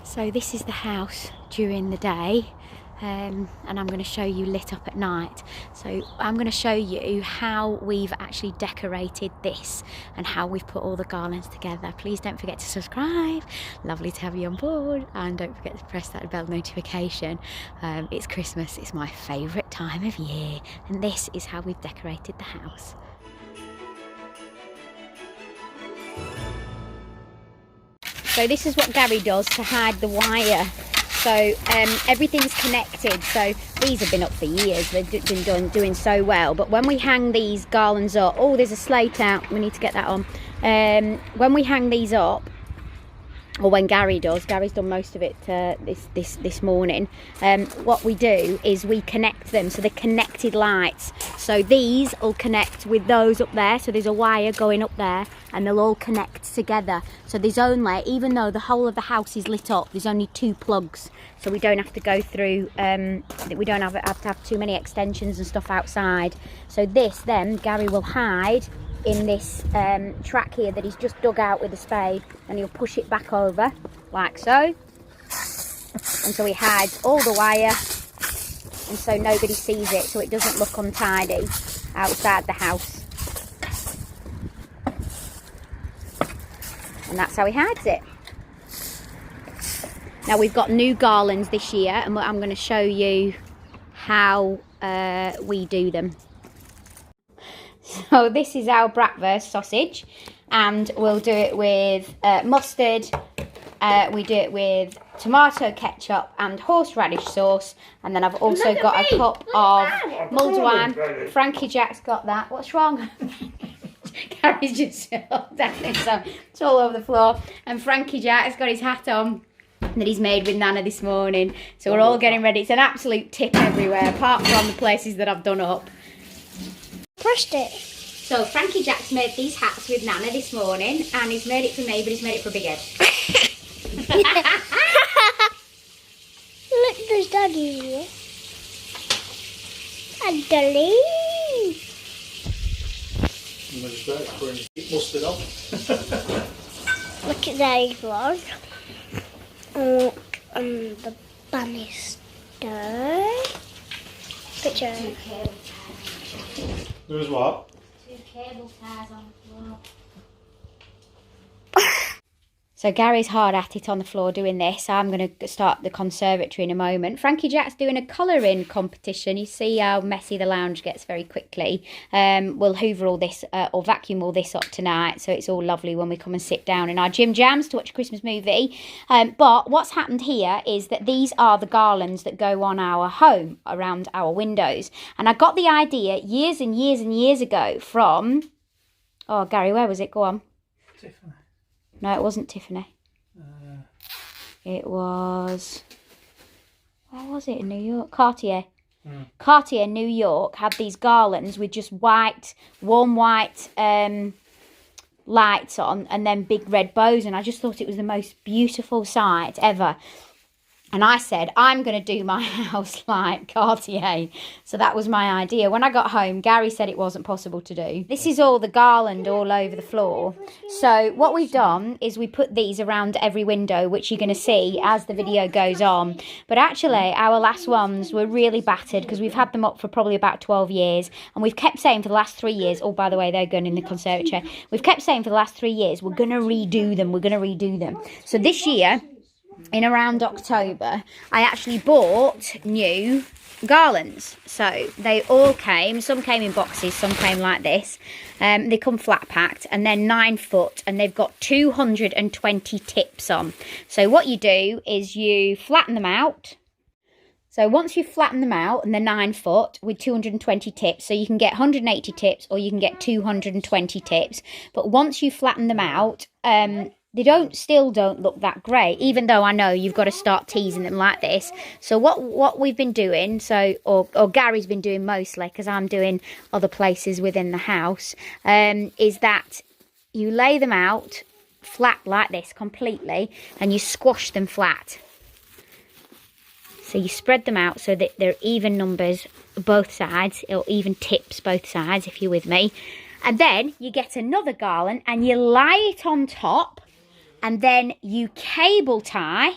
So this is the house during the day, and I'm going to show you lit up at night. So I'm going to show you how we've actually decorated this and how we've put all the garlands together. Please don't forget to subscribe. Lovely to have you on board, and don't forget to press that bell notification. It's Christmas, it's my favourite time of year, and this is how we've decorated the house. So this is what Gary does to hide the wire. So everything's connected. So these have been up for years. They've been doing so well. But when we hang these garlands up, oh, there's a slate out. We need to get that on. When we hang these up, or when Gary does, Gary's done most of it this morning. What we do is we connect them, so they're connected lights. So these will connect with those up there. So there's a wire going up there, and they'll all connect together. So there's only, even though the whole of the house is lit up, there's only 2 plugs. So we don't have to go through, we don't have to have too many extensions and stuff outside. So this, then, Gary will hide in this track here that he's just dug out with a spade, and he'll push it back over like so, and so he hides all the wire, and so nobody sees it, so it doesn't look untidy outside the house. And that's how he hides it. Now we've got new garlands this year, and I'm going to show you how we do them. So this is our bratwurst sausage, and we'll do it with mustard. We do it with tomato ketchup and horseradish sauce, and then I've also got a cup of mulled wine. Frankie Jack's got that. What's wrong? Gary's just down, so it's all over the floor. And Frankie Jack's got his hat on that he's made with Nana this morning. So we're all getting ready. It's an absolute tip everywhere, apart from the places that I've done up. Pushed it. So Frankie Jack's made these hats with Nana this morning, and he's made it for me, but he's made it for Big Ed. Look, there's Daddy here. And Daddy. Mustard on. Look at Daddy's one. On the banister. Picture. There was what? 2 cable ties on the floor. So Gary's hard at it on the floor doing this. I'm going to start the conservatory in a moment. Frankie Jack's doing a colouring competition. You see how messy the lounge gets very quickly. We'll hoover all this or vacuum all this up tonight, so it's all lovely when we come and sit down in our Jim Jams to watch a Christmas movie. But what's happened here is that these are the garlands that go on our home around our windows. And I got the idea years and years and years ago from... Oh, Gary, where was it? Go on. Tiffany. No, it wasn't Tiffany. It was... Where was it? In New York? Cartier. Cartier, New York, had these garlands with just white, warm white lights on, and then big red bows. And I just thought it was the most beautiful sight ever. And I said, I'm going to do my house like Cartier. So that was my idea. When I got home, Gary said it wasn't possible to do. This is all the garland all over the floor. So what we've done is we put these around every window, which you're going to see as the video goes on. But actually, our last ones were really battered because we've had them up for probably about 12 years. And we've kept saying for the last 3 years, oh, by the way, they're going in the conservatory. We've kept saying for the last 3 years, we're going to redo them. We're going to redo them. So this year, in around October, I actually bought new garlands. So they all came, some came in boxes, some came like this. They come flat packed, and they're 9 foot, and they've got 220 tips on. So what you do is you flatten them out. So once you flatten them out, and they're 9 foot with 220 tips, so you can get 180 tips or you can get 220 tips. But once you flatten them out, they still don't look that great, even though I know you've got to start teasing them like this. So what we've been doing, or Gary's been doing mostly, because I'm doing other places within the house, is that you lay them out flat like this completely, and you squash them flat. So you spread them out so that they're even numbers both sides, or even tips both sides, if you're with me. And then you get another garland and you lie it on top, and then you cable tie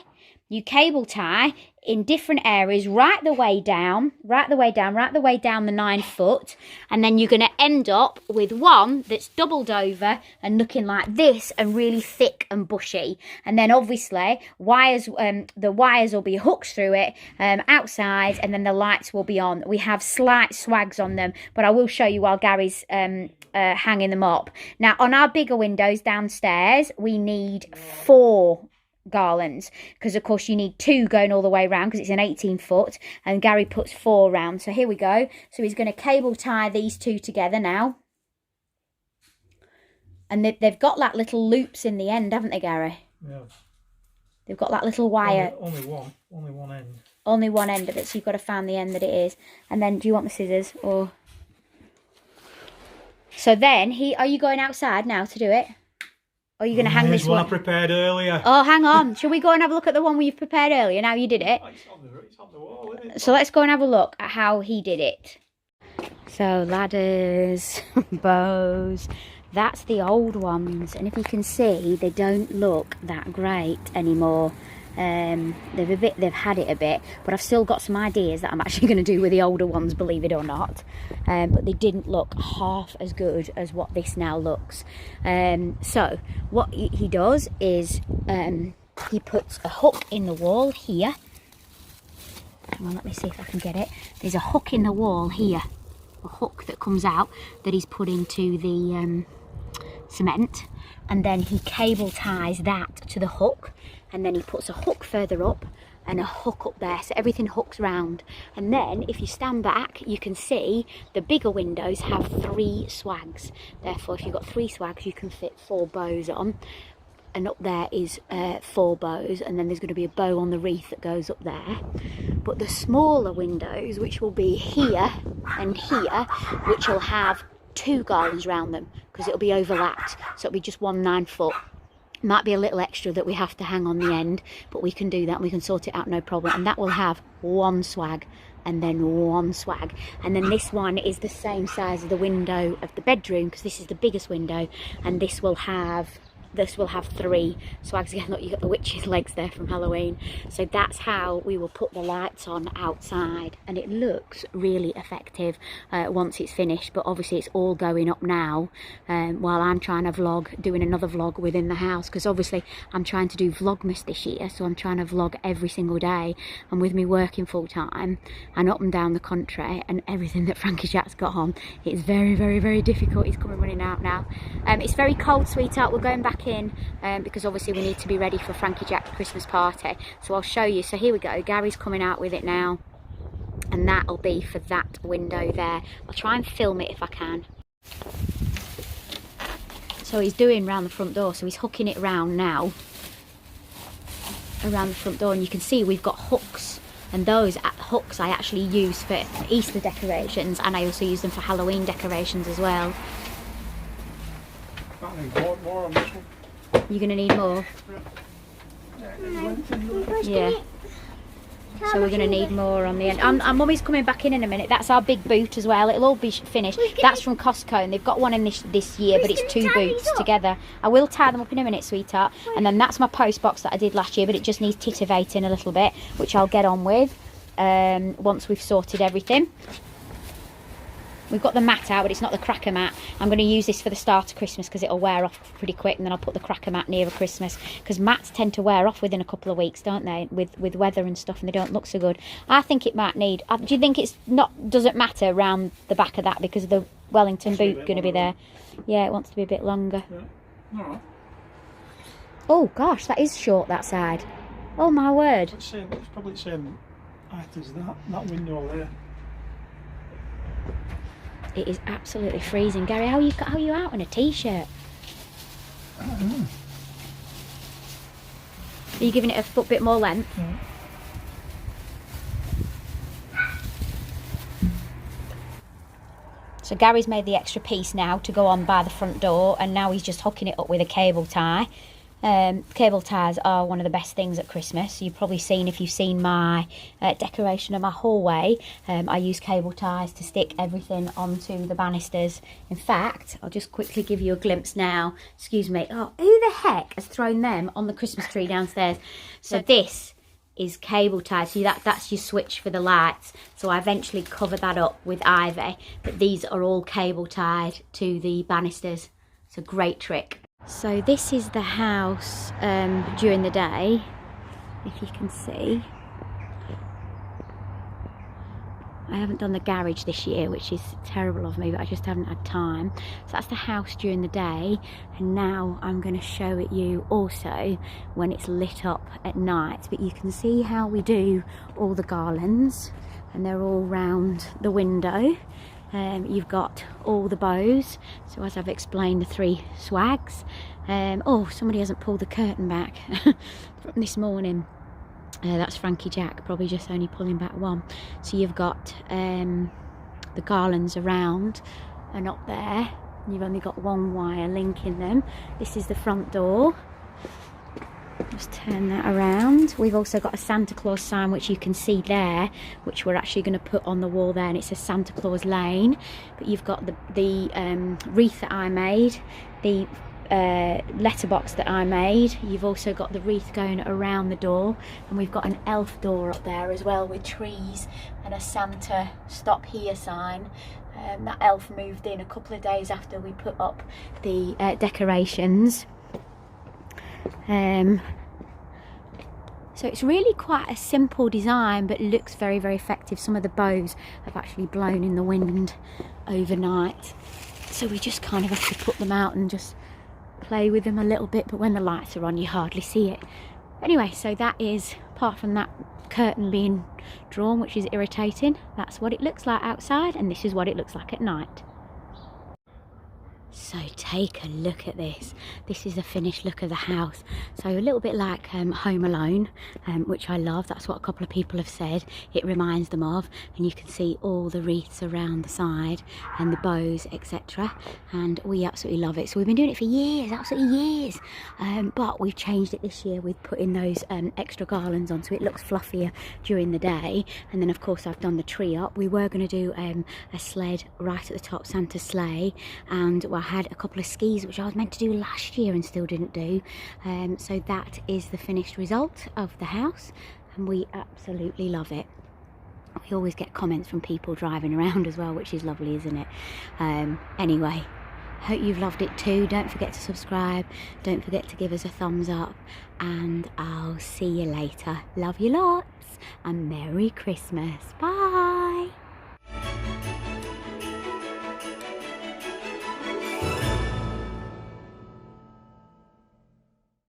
you cable tie in different areas right the way down the 9 foot, and then you're going to end up with one that's doubled over and looking like this and really thick and bushy. And then obviously wires, the wires will be hooked through it outside, and then the lights will be on. We have slight swags on them, but I will show you while Gary's hanging them up. Now on our bigger windows downstairs we need 4 garlands, because of course you need 2 going all the way around because it's an 18 foot, and Gary puts 4 round. So here we go. So he's going to cable tie these 2 together now, and they've got like little loops in the end, haven't they, Gary? Yeah. They've got that little wire. Only one end. Only one end of it, so you've got to find the end that it is. And then do you want the scissors or? So then are you going outside now to do it? Or are you going to hang this one? I prepared earlier. Oh, hang on. Shall we go and have a look at the one we've prepared earlier? Now you did it. It's on the wall, isn't it? So let's go and have a look at how he did it. So Ladders, bows, that's the old ones. And if you can see, they don't look that great anymore. They've had it a bit, but I've still got some ideas that I'm actually going to do with the older ones, believe it or not. But they didn't look half as good as what this now looks. So what he does is he puts a hook in the wall here. Hang on, let me see if I can get it. There's a hook in the wall here, a hook that comes out that he's put into the cement, and then he cable ties that to the hook, and then he puts a hook further up and a hook up there, so everything hooks round. And then if you stand back, you can see the bigger windows have 3 swags. Therefore, if you've got 3 swags, you can fit 4 bows on, and up there is 4 bows, and then there's going to be a bow on the wreath that goes up there. But the smaller windows, which will be here and here, which will have 2 garlands round them, because it'll be overlapped, so it'll be just 1 9 foot. Might be a little extra that we have to hang on the end, but we can do that and we can sort it out, no problem. And that will have 1 swag and then 1 swag. And then this one is the same size as the window of the bedroom, because this is the biggest window, and this will have 3 swags again. Look, you got the witch's legs there from Halloween. So that's how we will put the lights on outside, and it looks really effective once it's finished. But obviously it's all going up now while I'm trying to doing another vlog within the house, because obviously I'm trying to do Vlogmas this year, so I'm trying to vlog every single day. And with me working full time and up and down the country and everything that Frankie Jack's got on, it's very, very, very difficult. He's coming running out now. It's very cold, sweetheart. We're going back in because obviously we need to be ready for Frankie Jack's Christmas party, so I'll show you. So here we go, Gary's coming out with it now, and that'll be for that window there. I'll try and film it if I can. So he's doing round the front door, so he's hooking it round now around the front door, and you can see we've got hooks, and those hooks I actually use for Easter decorations, and I also use them for Halloween decorations as well. More on this one. You're going to need more? Yeah. So we're going to need more on the end. And Mummy's coming back in a minute. That's our big boot as well. It'll all be finished. That's from Costco, and they've got one in this year, but it's 2 boots together. I will tie them up in a minute, sweetheart. And then that's my post box that I did last year, but it just needs titivating a little bit, which I'll get on with once we've sorted everything. We've got the mat out, but it's not the cracker mat. I'm going to use this for the start of Christmas because it'll wear off pretty quick, and then I'll put the cracker mat nearer Christmas, because mats tend to wear off within a couple of weeks, don't they, with weather and stuff, and they don't look so good. I think it might need... do you think it's not... doesn't matter around the back of that because of the Wellington boot going to be there? Yeah, it wants to be a bit longer. Yeah. All right. Oh, gosh, that is short, that side. Oh, my word. It's probably the same height as that window there. It is absolutely freezing. Gary, how are you out in a t-shirt? I don't know. Are you giving it a foot bit more length? Yeah. So Gary's made the extra piece now to go on by the front door, and now he's just hooking it up with a cable tie. Cable ties are one of the best things at Christmas. You've probably seen, if you've seen my decoration of my hallway, I use cable ties to stick everything onto the banisters. In fact, I'll just quickly give you a glimpse now. Excuse me. Oh, who the heck has thrown them on the Christmas tree downstairs? So this is cable tied, so that's your switch for the lights. So I eventually covered that up with ivy, but these are all cable tied to the banisters. It's a great trick. So this is the house during the day, if you can see. I haven't done the garage this year, which is terrible of me, but I just haven't had time. So that's the house during the day, and now I'm going to show it you also when it's lit up at night. But you can see how we do all the garlands, and they're all round the window. You've got all the bows, so as I've explained, the 3 swags. Oh, somebody hasn't pulled the curtain back from this morning. That's Frankie Jack, probably just only pulling back one. So you've got the garlands around and up there. You've only got one wire linking them. This is the front door. Just turn that around. We've also got a Santa Claus sign, which you can see there, which we're actually going to put on the wall there, and it's a Santa Claus lane. But you've got the wreath that I made, the letterbox that I made. You've also got the wreath going around the door, and we've got an elf door up there as well with trees and a Santa stop here sign. That elf moved in a couple of days after we put up the decorations. So it's really quite a simple design, but it looks very, very effective. Some of the bows have actually blown in the wind overnight, so we just kind of have to put them out and just play with them a little bit, but when the lights are on you hardly see it. Anyway, so that is, apart from that curtain being drawn, which is irritating, that's what it looks like outside, and this is what it looks like at night. So take a look at this. This is the finished look of the house. So a little bit like Home Alone, which I love. That's what a couple of people have said it reminds them of. And you can see all the wreaths around the side and the bows, etc. And we absolutely love it. So we've been doing it for years, absolutely years. But we've changed it this year with putting those extra garlands on, so it looks fluffier during the day. And then of course I've done the tree up. We were going to do a sled right at the top, Santa's sleigh, and I had a couple of skis which I was meant to do last year and still didn't do. So that is the finished result of the house, and we absolutely love it. We always get comments from people driving around as well, which is lovely, isn't it? Anyway, hope you've loved it too. Don't forget to subscribe, don't forget to give us a thumbs up, and I'll see you later. Love you lots, and Merry Christmas. Bye.